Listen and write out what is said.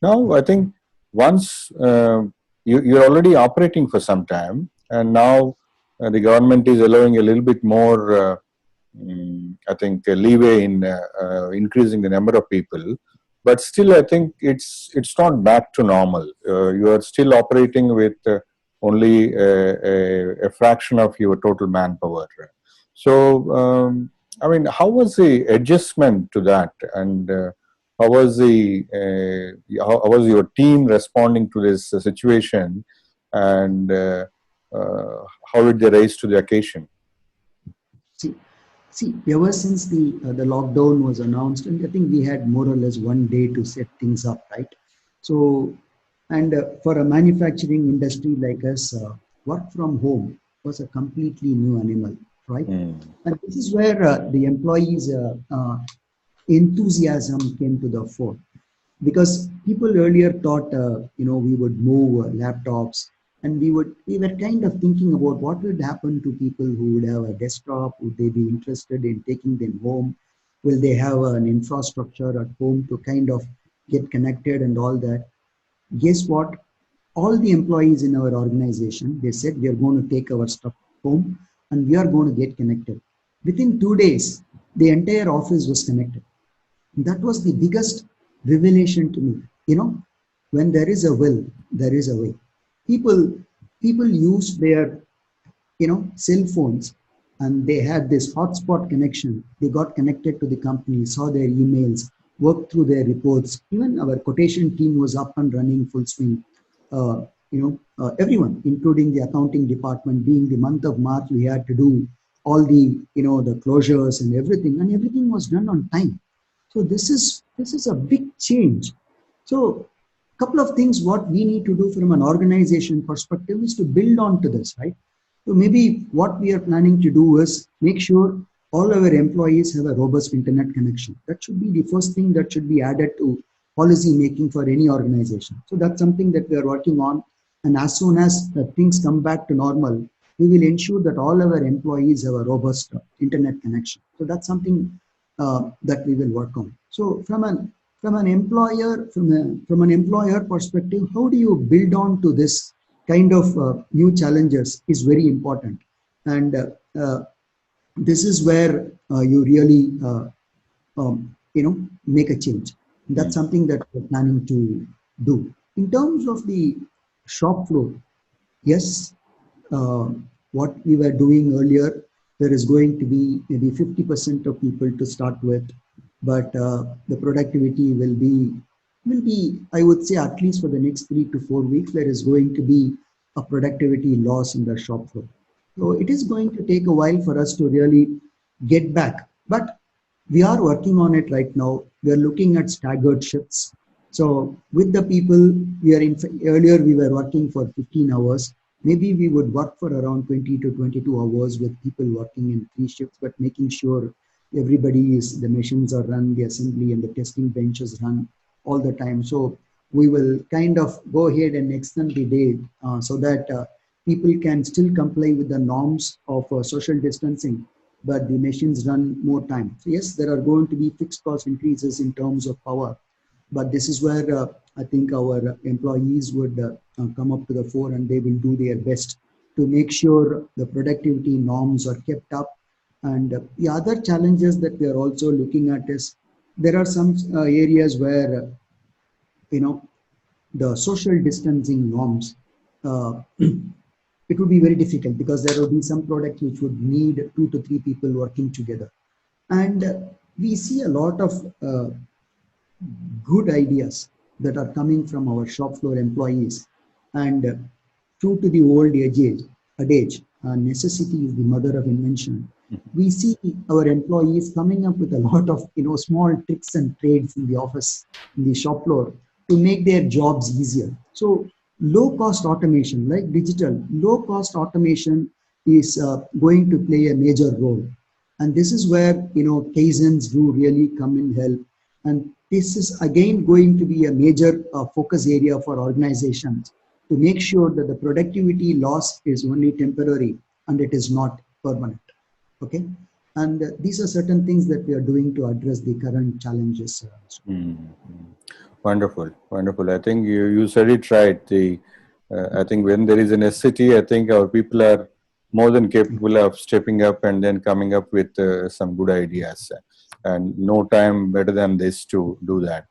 Now, I think once you're already operating for some time, and now the government is allowing a little bit more, I think, leeway in increasing the number of people. But still, I think it's not back to normal. You are still operating with only a fraction of your total manpower. So, I mean, how was the adjustment to that, and how was how was your team responding to this situation, and how did they rise to the occasion? See, ever since the lockdown was announced, and I think we had more or less one day to set things up, right? So, and for a manufacturing industry like us, work from home was a completely new animal, right? Mm. And this is where the employees' enthusiasm came to the fore, because people earlier thought we would move laptops, and we were kind of thinking about what would happen to people who would have a desktop. Would they be interested in taking them home? Will they have an infrastructure at home to kind of get connected and all that? Guess what? All the employees in our organization, they said we are going to take our stuff home and we are going to get connected. Within 2 days, the entire office was connected. That was the biggest revelation to me. When there is a will, there is a way. People people use their cell phones, and they had this hotspot connection. They got connected to the company, saw their emails, worked through their reports. Even our quotation team was up and running full swing. Everyone, including the accounting department, being the month of March, we had to do all the the closures and everything was done on time. So this is a big change. So couple of things what we need to do from an organization perspective is to build on to this, right? So maybe what we are planning to do is make sure all our employees have a robust internet connection. That should be the first thing that should be added to policy making for any organization. So that's something that we are working on. And as soon as things come back to normal, we will ensure that all our employees have a robust internet connection. So that's something that we will work on. So from an employer perspective, how do you build on to this kind of new challenges is very important. And this is where you really make a change. That's something that we're planning to do. In terms of the shop floor, yes, uh, what we were doing earlier, there is going to be maybe 50% of people to start with, but the productivity will be, I would say, at least for the next 3 to 4 weeks, there is going to be a productivity loss in the shop floor. So it is going to take a while for us to really get back, but we are working on it right now. We are looking at staggered shifts. So with the people, we are in earlier we were working for 15 hours. Maybe we would work for around 20 to 22 hours with people working in 3 shifts, but making sure everybody is, the machines are run, the assembly and the testing benches run all the time. So we will kind of go ahead and extend the day so that people can still comply with the norms of social distancing, but the machines run more time. So yes, there are going to be fixed cost increases in terms of power, but this is where I think our employees would come up to the fore, and they will do their best to make sure the productivity norms are kept up. And the other challenges that we are also looking at is there are some areas where you know the social distancing norms, uh, it would be very difficult because there will be some products which would need 2 to 3 people working together. And we see a lot of good ideas that are coming from our shop floor employees. And true to the old adage, necessity is the mother of invention. We see our employees coming up with a lot of small tricks and trades in the office, in the shop floor, to make their jobs easier. So low cost automation, like digital, low cost automation is going to play a major role. And this is where kaizens do really come in help. And this is again going to be a major focus area for organizations to make sure that the productivity loss is only temporary and it is not permanent. Okay. And these are certain things that we are doing to address the current challenges. Mm. Wonderful, wonderful. I think you said it right. I think when there is a necessity, I think our people are more than capable of stepping up and then coming up with some good ideas. And no time better than this to do that.